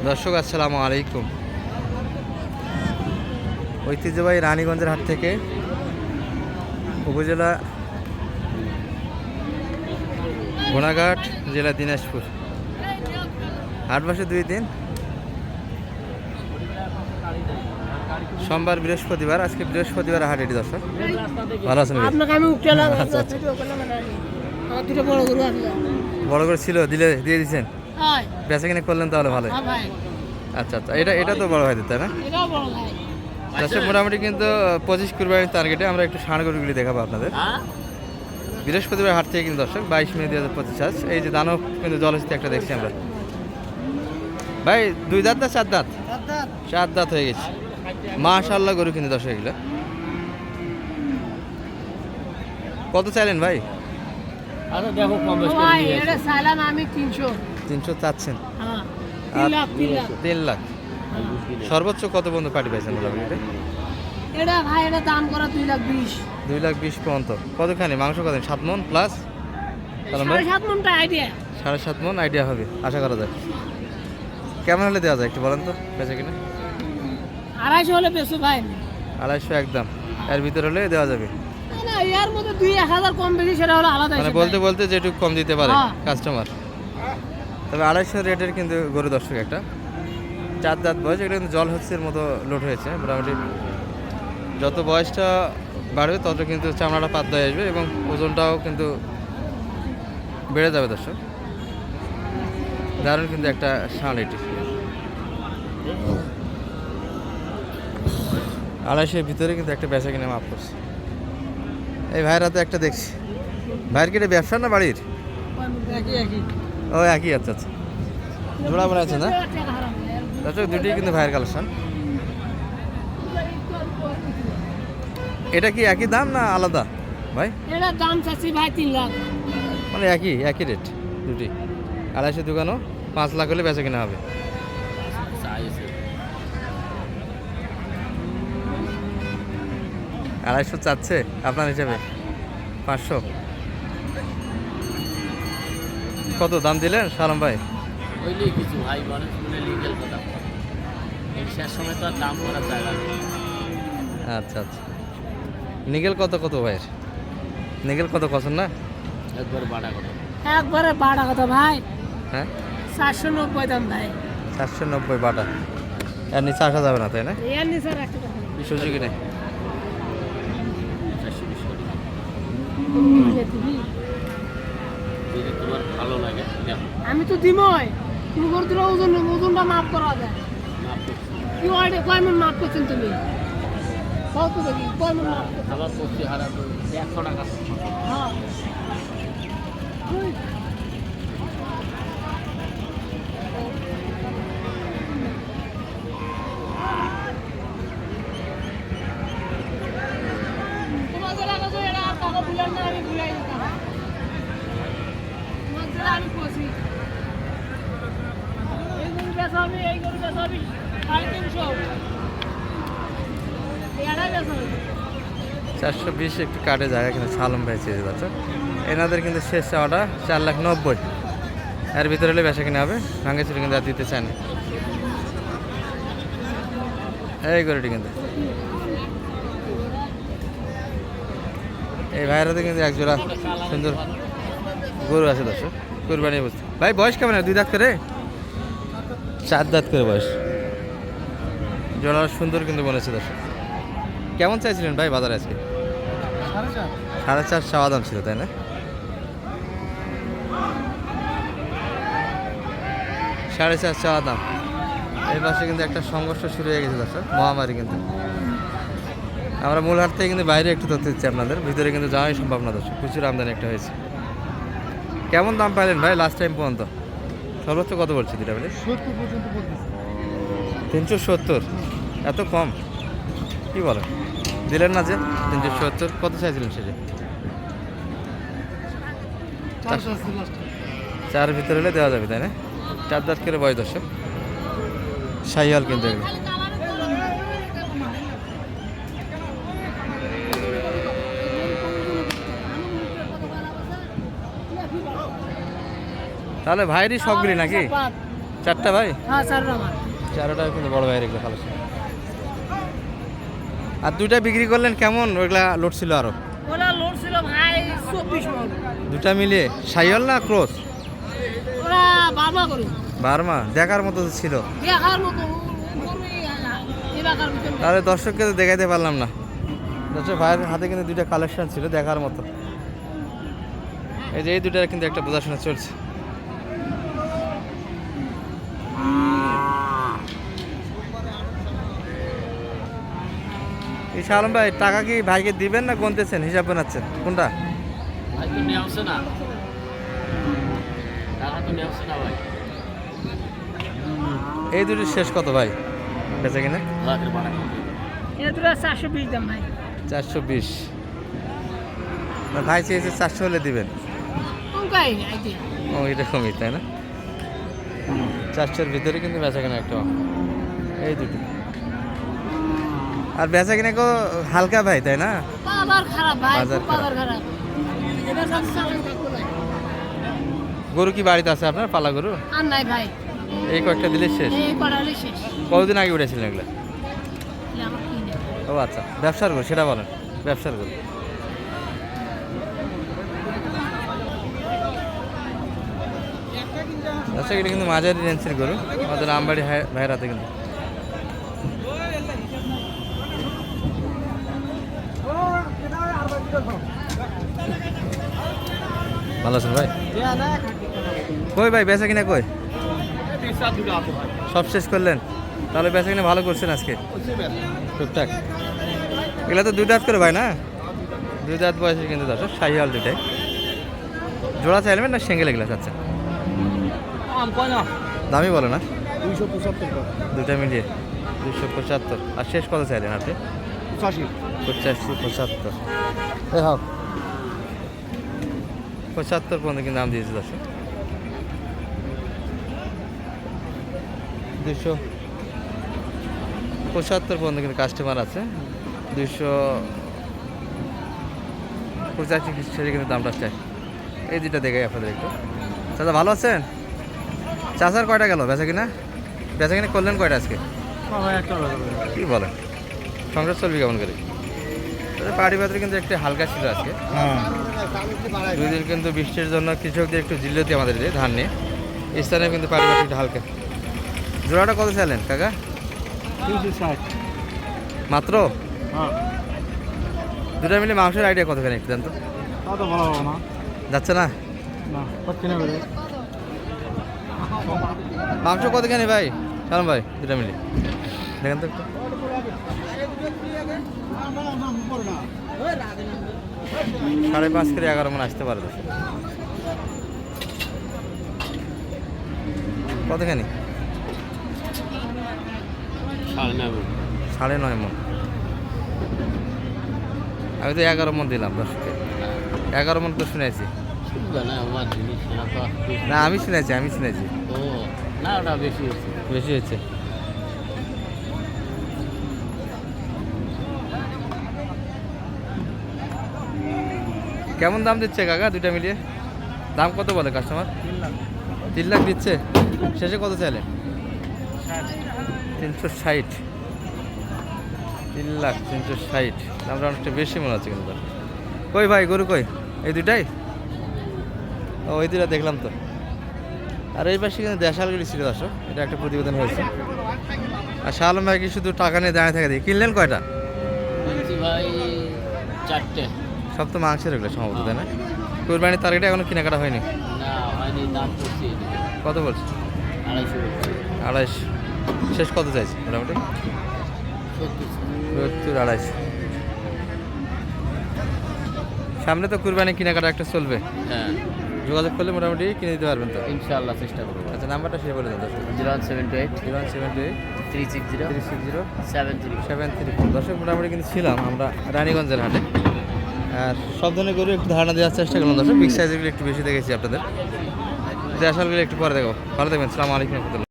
দর্শক আসসালামু আলাইকুম। ঐতিহ্যবাহী রানীগঞ্জের হাট থেকে উপজেলা ঘোড়াঘাট, জেলা দিনাজপুর। হাট বসে 2 দিন, সোমবার বৃহস্পতিবার। আজকে বৃহস্পতিবার হাট। এটি দর্শক ভালো আছেন? বড় করে ছিল, দিয়ে দিচ্ছেন, বেচা কিনে করলেন তাহলে ভালো। আচ্ছা আচ্ছা, এটা তো বড় ভাই, তাই না? দর্শক মোটামুটি কিন্তু 25 কুরবানির টার্গেটে আমরা একটু ষাঁড় গরুগুলি দেখাবো আপনাদের। বৃহস্পতিবার হাট থেকে কিন্তু দর্শক 22 মে 2025। এই যে দানব কিন্তু জলস্থিতি একটা দেখছি আমরা। ভাই 2 দাঁত না 4 দাঁত? 4 দাঁত হয়ে গেছে। মাশাআল্লাহ গরু কিন্তু দর্শক এগুলো। কত চাইলেন ভাই? আরে দেখো কম বেশি ভাই, এটা চাইলাম আমি 300 চাচ্ছেন? হ্যাঁ, 3 লাখ। সর্বোচ্চ কত বন্ধু পার্টি পাইছেন মোটামুটি? এটা ভাই এটা দাম করা 2,20,000। 2,20,000 পর্যন্ত। কতখানি মাংস? কত 7 মণ প্লাস? 7.5 মণটা আইডিয়া। 7.5 মণ আইডিয়া হবে আশা করা যায়। কেমন হলে দেওয়া যায় একটু বলেন তো, বেচা কিনা? 250 হলে বেশি ভাই। 250 একদম। এর ভিতর হলে দেওয়া যাবে না, এর মধ্যে 2-1000 কম বেশি সেটা হলো আলাদা। মানে বলতে যেটুকু কম দিতে পারে কাস্টমার। তবে 250 রেটের কিন্তু গরু দর্শক একটা 4 দাঁত বয়স। এটা কিন্তু জল হচ্ছে মতো লোড হয়েছে মোটামুটি। যত বয়সটা বাড়বে তত কিন্তু চামড়াটা পাতলা আসবে এবং ওজনটাও কিন্তু বেড়ে যাবে দর্শক। দারুণ কিন্তু একটা ষাঁড় এটি। 250 ভিতরে কিন্তু একটা বেচা কিনে মাপ করছে। এই ভাইয়ের হাতে একটা দেখছি। ভাইয়ের কি এটা ব্যবসা না বাড়ির? ও একই। আচ্ছা আচ্ছা, জোড়া বড় আছে না দর্শক? দুটি কিন্তু ভাইয়ের কালেকশন। এটা কি একই দাম না আলাদা ভাই? এটা দাম চাচ্ছি ভাই 3 লাখ। মানে একই রেট দুটি। 250 দোকানও 5 লাখ হলে বেচা কিনা হবে। আড়াইশো চাচ্ছে আপনার হিসাবে? 500 কত দাম দিলেন সালাম ভাই? কিছু ভাই মানুষ মানে লিগ্যাল কথা, এর শেষ সময় তো আর দাম করা যায় না। আচ্ছা আচ্ছা, নিগেল কত ভাইয়ের? নিগেল কত কছেন না? একবারে বাড়া কথা ভাই। হ্যাঁ 490 দাম ভাই। 490 বাটা। এর নিচে আসা যাবে না তাই না? এর নিচে রাখতে হবে। সুযোগই নেই। তোমার ভালো লাগে আমি তো দিমই। তুমি করতে ওজনটা মাপ করা যায়। কি ওইটা কয় মণ মাপ করছেন তুমি? কত দেখি কয় মণ মাপ করছেন? আবার 100 টাকা। হ্যাঁ এই গরু বেচাবি 350। 420 একটু কাটে জায়গা কিন্তু সালম ভাই চেয়ে যাচ্ছে। এনাদের কিন্তু শেষ চাওয়াটা 4,90,000। এর ভিতরে হলে বেচা কিনা হবে। ভাঙে ছিল কিন্তু আর দিতে চায় না এই গরুটি কিন্তু। এই ভাইয়েরাতে কিন্তু এক জোড়া সুন্দর গরু আছে দর্শক, কুরবানি বুঝতে। ভাই বয়স কেমন? 2 দাঁত করে 4 দাঁত করে বয়স। জোড়া সুন্দর কিন্তু বলেছে দর্শক। কেমন চাইছিলেন ভাই বাজারে আজকে? 4.5 চাওয়া দাম ছিল তাই না? 4.5 চাওয়া দাম। এই পাশে কিন্তু একটা সংঘর্ষ শুরু হয়ে গেছে দর্শক, মহামারী কিন্তু। আমরা মূল হাট থেকে কিন্তু বাইরে একটু তথ্য দিচ্ছি আপনাদের, ভিতরে কিন্তু যাওয়াই সম্ভব না দর্শক। প্রচুর আমদানি একটা হয়েছে। কেমন দাম পাইলেন ভাই লাস্ট টাইম পর্যন্ত? সর্বোচ্চ কত বলছে দুটা বলে? 70 পর্যন্ত বলতেছে। 370? এত কম কি বলেন? দিলেন না যে 370? কত চাইছিলেন সেটা? 4 ভিতরে হলে দেওয়া যাবে তাই না? 4 দাঁত করে বয়স দর্শক, শাহিওয়াল কিন্তু এগুলো। তাহলে ভাইয়েরই সবগুলি নাকি? চারটা ভাই? হ্যাঁ চারটা আমার। চারোটা কিন্তু বড় ভাইয়ের এগুলো কালেকশন। আর দুইটা বিক্রি করলেন কেমন? ওইগুলা লোড ছিল আরো? ওরা লোড ছিল ভাই 24 মণ। দুটা মিলিয়ে সাইওয়াল না ক্রস? ওরা বাবা করে বার্মা দেখার মতো তো ছিল। দেখার মতো এলাকার ভিতরে। তাহলে দর্শককে তো দেখাইতে পারলাম না। দর্শক ভাইয়ের হাতে কিন্তু দুইটা কালেকশন ছিল দেখার মতো। এই যে এই দুটার কিন্তু একটা বোঝাশোনা চলছে। এই শালম ভাই টাকা কি ভাইকে দিবেন না গুনতেছেন, হিসাব বানাচ্ছেন, কোনটা? ভাই তো নিয়ে আসছে না, টাকা তো নিয়ে আসছে না ভাই। এই দুটির শেষ কত ভাই বেচে কিনা? লাখের বাড়া এটা দুটো 420 দাম ভাই। 420। ভাই চেয়েছে 400 হলে দিবেন। কোনটাই আইডিয়া। ও এটা কমই তাই না? 400-র ভিতরে কিন্তু বেচা কেনা একটা। এই দুটো আর বেচা কিনা কো হালকা ভাই তাই না? বাজার খারাপ ভাই, বাজার বাজার খারাপ। এটা সব চালাই থাকলো না। গরু কি বাড়িতে আছে আপনার, পালা গরু? আর নাই ভাই, এই কয়েকটা দিলে শেষ। এই পড়ালে শেষ। কতদিন আগে উঠেছিলেন এগুলো? এগুলো আমার কিনে। ও আচ্ছা, ব্যবসার গরু সেটা বলেন, ব্যবসার গরু। আচ্ছা, এটা কিন্তু মাঝারি রেঞ্জের গরু, আমাদের আমবাড়ি ভাইয়ের হাতে কিন্তু। ভালো আছেন ভাই? কই ভাই বেচা কিনা কই? সব শেষ করলেন? তাহলে বেচা কিনা ভালো করছেন আজকে টুকটাক। এগুলো তো দুই দাঁত করে ভাই না? দুই দাঁত বয়সে কিন্তু দর্শক, শাহিওয়াল দুটাই। জোড়া চাইলেন না সিঙ্গেল এগুলো চাচ্ছেন? দামি বলো না? 275 দুটা মিলিয়ে 275। আর শেষ কত চাইলেন আপনি? 85 85-75। এই হোক 75 পর্যন্ত কিন্তু দাম দিয়েছে দর্শক। 275 পর্যন্ত কিন্তু কাস্টমার আছে। 285 সেটা কিন্তু দামটা চাই। এই দুটা দেখাই আপনাদের একটু। চাচা ভালো আছেন? চাচার কয়টা গেল বেচা কিনা? বেচা কিনা করলেন কয়টা আজকে? কি বলেন, সংসার চলবে কেমন করে? পাড়ি বাজারে কিন্তু একটু হালকা ছিল আজকে। দুই দিন কিন্তু বৃষ্টির জন্য কৃষকদের একটু জিল্লতি আমাদের দিয়ে ধান নিয়ে। এই স্থানে কিন্তু পাড়ি বাজার একটু হালকা। জোড়াটা কত চাইলেন কাকা? 360 মাত্র? হ্যাঁ, দুটা মিলে মাংসের আইডিয়া কতখানি একটু দেন তো। তা তো ভালো হবে না। যাচ্ছে না না, কত না করে মাংস কতখানি ভাই? সালাম ভাই, দুটা মিলে দেখেন তো একটু। 5.5 করে 11 মন আসতে পারে। কতখানি? 9.5 মন। আমি তো 11 মন দিলাম দর্শকে। 11 মন তো শুনেছি না, আমি শুনেছি ও না, ওটা বেশি হচ্ছে। বেশি হচ্ছে। কেমন দাম দিচ্ছে কাকা দুইটা মিলিয়ে? দাম কত বলে কাস্টমার? 3 লাখ দিচ্ছে। শেষে কত চাইলেন? 360। 3,03,60। দামটা অনেকটা বেশি মনে হচ্ছে কিন্তু। কই ভাই গরু কই? এই দুটাই? ও ওই দুটা দেখলাম তো। আর এই পাশে কিন্তু দেশাল গরু ছিল দর্শক, এটা একটা প্রতিবেদন হয়েছে। আর শাহ আলম ভাই কি শুধু টাকা নিয়ে দাঁড়িয়ে থাকে দিয়ে কিনলেন কয়টা? ভাই 4টে। সব তো মাংসের এগুলো সম্ভবত তাই না? কোরবানির টার্গেটে এখনো কেনাকাটা হয়নি। না হয়নি, দাম করছি কত বলছে? 250। 250। শেষ কত চাইছে মোটামুটি? 70-250। সামনে তো কুরবানি কেনাকাটা একটা চলবে, হ্যাঁ, যোগাযোগ করলে মোটামুটি কিনে দিতে পারবেন তো? ইনশাআল্লাহ চেষ্টা করবো। আচ্ছা, নাম্বারটা শেয়ার করে দেন দর্শক। 0178 0178 360 360 73। 734। দর্শক মোটামুটি কিন্তু ছিলাম আমরা রানীগঞ্জের হাটে। আর সব ধরনের গরু একটু ধারণা দেওয়ার চেষ্টা করলাম দর্শক। বিগ সাইজেরগুলো একটু বেশি দেখেছি আপনাদের, দেশালগুলো একটু পরে দেখো। ভালো দেখবেন। আসসালামু আলাইকুম।